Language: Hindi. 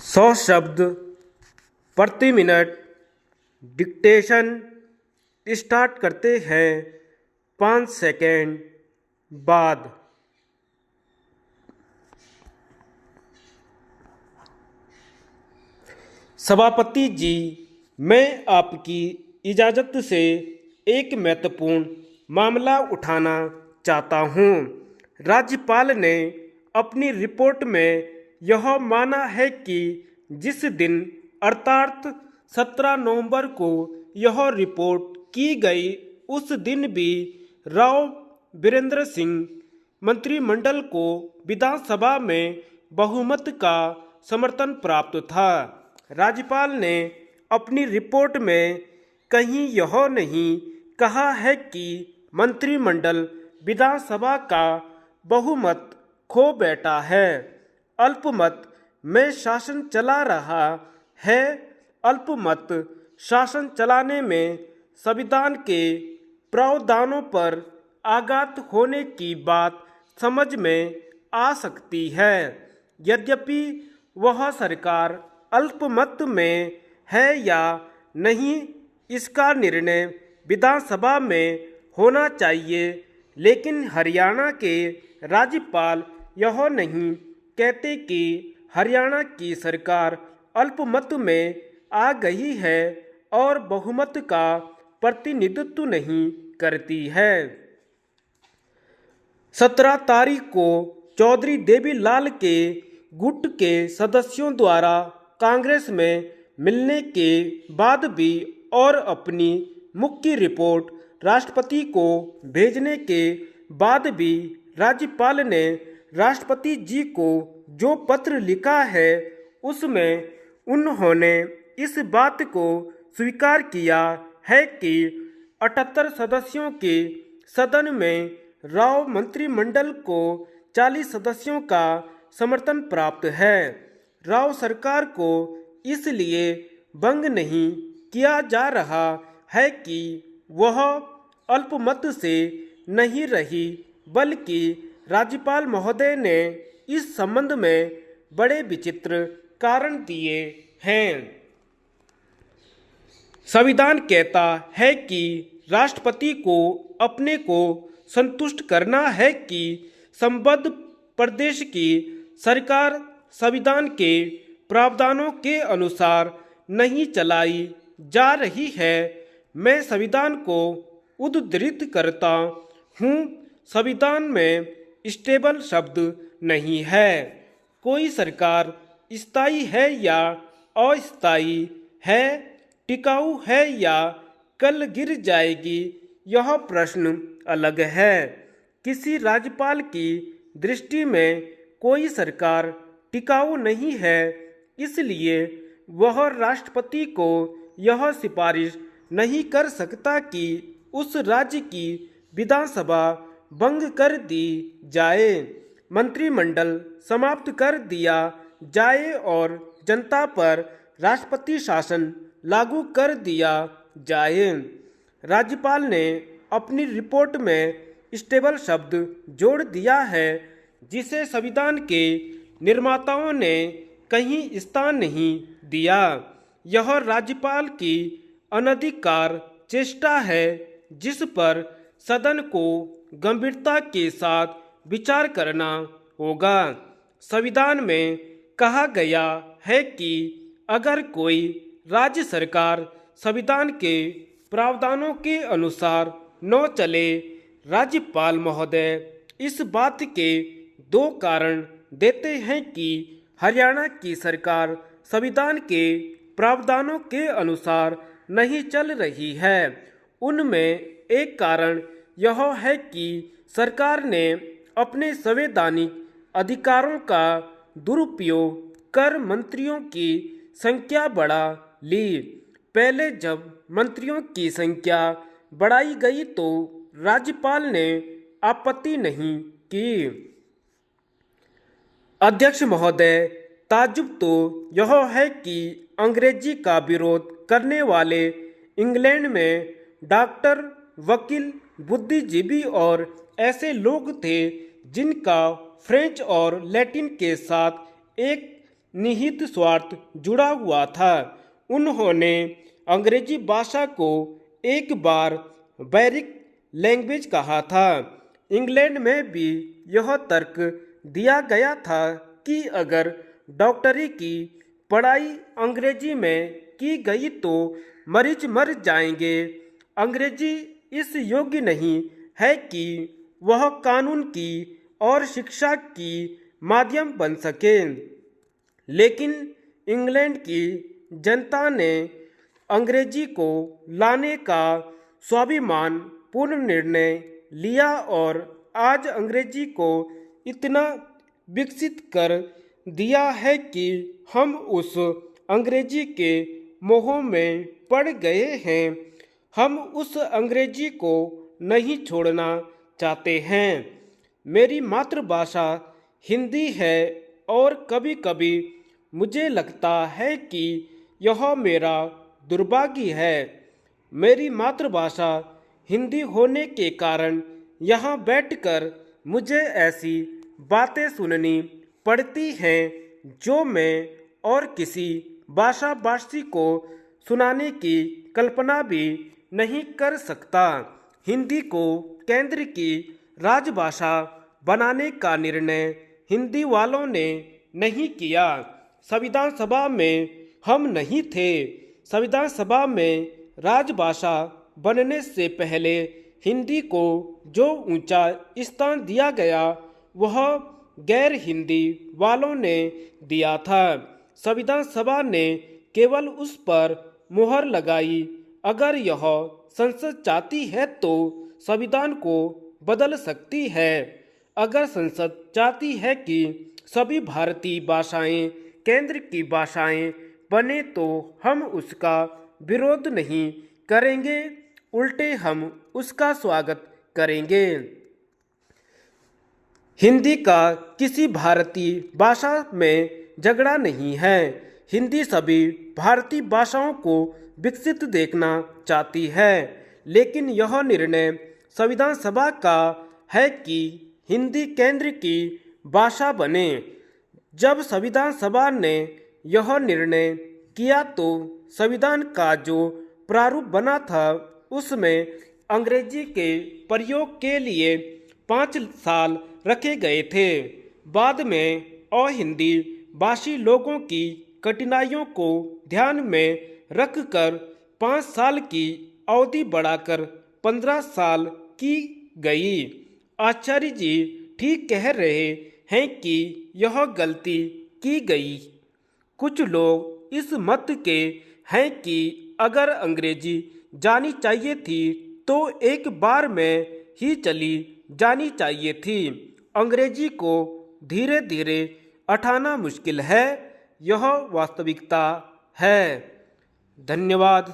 100 शब्द प्रति मिनट डिक्टेशन स्टार्ट करते हैं 5 सेकेंड बाद। सभापति जी, मैं आपकी इजाज़त से एक महत्वपूर्ण मामला उठाना चाहता हूँ। राज्यपाल ने अपनी रिपोर्ट में यह माना है कि जिस दिन अर्थात 17 नवंबर को यह रिपोर्ट की गई, उस दिन भी राव वीरेंद्र सिंह मंत्रिमंडल को विधानसभा में बहुमत का समर्थन प्राप्त था। राज्यपाल ने अपनी रिपोर्ट में कहीं यह नहीं कहा है कि मंत्रिमंडल विधानसभा का बहुमत खो बैठा है। अल्पमत में शासन चला रहा है। अल्पमत शासन चलाने में संविधान के प्रावधानों पर आघात होने की बात समझ में आ सकती है। यद्यपि वह सरकार अल्पमत में है या नहीं, इसका निर्णय विधानसभा में होना चाहिए, लेकिन हरियाणा के राज्यपाल यह नहीं कहते कि हरियाणा की सरकार अल्पमत में आ गई है और बहुमत का प्रतिनिधित्व नहीं करती है। 17 तारीख को चौधरी देवीलाल के गुट के सदस्यों द्वारा कांग्रेस में मिलने के बाद भी और अपनी मुख्य रिपोर्ट राष्ट्रपति को भेजने के बाद भी राज्यपाल ने राष्ट्रपति जी को जो पत्र लिखा है, उसमें उन्होंने इस बात को स्वीकार किया है कि 78 सदस्यों के सदन में राव मंत्रिमंडल को 40 सदस्यों का समर्थन प्राप्त है। राव सरकार को इसलिए भंग नहीं किया जा रहा है कि वह अल्पमत से नहीं रही, बल्कि राज्यपाल महोदय ने इस संबंध में बड़े विचित्र कारण दिए हैं। संविधान कहता है कि राष्ट्रपति को अपने को संतुष्ट करना है कि संबद्ध प्रदेश की सरकार संविधान के प्रावधानों के अनुसार नहीं चलाई जा रही है। मैं संविधान को उद्धृत करता हूँ। संविधान में स्टेबल शब्द नहीं है। कोई सरकार स्थायी है या अस्थायी है, टिकाऊ है या कल गिर जाएगी, यह प्रश्न अलग है। किसी राज्यपाल की दृष्टि में कोई सरकार टिकाऊ नहीं है, इसलिए वह राष्ट्रपति को यह सिफारिश नहीं कर सकता कि उस राज्य की विधानसभा भंग कर दी जाए, मंत्रिमंडल समाप्त कर दिया जाए और जनता पर राष्ट्रपति शासन लागू कर दिया जाए। राज्यपाल ने अपनी रिपोर्ट में स्टेबल शब्द जोड़ दिया है, जिसे संविधान के निर्माताओं ने कहीं स्थान नहीं दिया। यह राज्यपाल की अनधिकार चेष्टा है, जिस पर सदन को गंभीरता के साथ विचार करना होगा। संविधान में कहा गया है कि अगर कोई राज्य सरकार संविधान के प्रावधानों के अनुसार न चले, राज्यपाल महोदय इस बात के 2 कारण देते हैं कि हरियाणा की सरकार संविधान के प्रावधानों के अनुसार नहीं चल रही है। उनमें एक कारण यह है कि सरकार ने अपने संवैधानिक अधिकारों का दुरुपयोग कर मंत्रियों की संख्या बढ़ा ली। पहले जब मंत्रियों की संख्या बढ़ाई गई तो राज्यपाल ने आपत्ति नहीं की। अध्यक्ष महोदय, ताज्जुब तो यह है कि अंग्रेजी का विरोध करने वाले इंग्लैंड में डॉक्टर, वकील, बुद्धिजीवी और ऐसे लोग थे जिनका फ्रेंच और लैटिन के साथ एक निहित स्वार्थ जुड़ा हुआ था। उन्होंने अंग्रेजी भाषा को एक बार बैरिक लैंग्वेज कहा था। इंग्लैंड में भी यह तर्क दिया गया था कि अगर डॉक्टरी की पढ़ाई अंग्रेजी में की गई तो मरीज मर जाएंगे। अंग्रेजी इस योग्य नहीं है कि वह कानून की और शिक्षा की माध्यम बन सके। लेकिन इंग्लैंड की जनता ने अंग्रेजी को लाने का स्वाभिमान पूर्ण निर्णय लिया और आज अंग्रेजी को इतना विकसित कर दिया है कि हम उस अंग्रेजी के मोह में पड़ गए हैं। हम उस अंग्रेजी को नहीं छोड़ना चाहते हैं। मेरी मातृभाषा हिंदी है और कभी कभी मुझे लगता है कि यह मेरा दुर्भाग्य है। मेरी मातृभाषा हिंदी होने के कारण यहाँ बैठकर मुझे ऐसी बातें सुननी पड़ती हैं जो मैं और किसी भाषाभाषी को सुनाने की कल्पना भी नहीं कर सकता। हिंदी को केंद्र की राजभाषा बनाने का निर्णय हिंदी वालों ने नहीं किया। संविधान सभा में हम नहीं थे। संविधान सभा में राजभाषा बनने से पहले हिंदी को जो ऊंचा स्थान दिया गया वह गैर हिंदी वालों ने दिया था। संविधान सभा ने केवल उस पर मुहर लगाई। अगर यह संसद चाहती है तो संविधान को बदल सकती है। अगर संसद चाहती है कि सभी भारतीय भाषाएं केंद्र की भाषाएं बने तो हम उसका विरोध नहीं करेंगे, उल्टे हम उसका स्वागत करेंगे। हिंदी का किसी भारतीय भाषा में झगड़ा नहीं है। हिंदी सभी भारतीय भाषाओं को विकसित देखना चाहती है, लेकिन यह निर्णय संविधान सभा का है कि हिंदी केंद्र की भाषा बने। जब संविधान सभा ने यह निर्णय किया तो संविधान का जो प्रारूप बना था उसमें अंग्रेजी के प्रयोग के लिए 5 साल रखे गए थे। बाद में अहिंदी भाषी लोगों की कठिनाइयों को ध्यान में रखकर 5 साल की अवधि बढ़ाकर 15 साल की गई। आचार्य जी ठीक कह रहे हैं कि यह गलती की गई। कुछ लोग इस मत के हैं कि अगर अंग्रेजी जानी चाहिए थी तो एक बार में ही चली जानी चाहिए थी। अंग्रेजी को धीरे धीरे हटाना मुश्किल है, यह वास्तविकता है। धन्यवाद।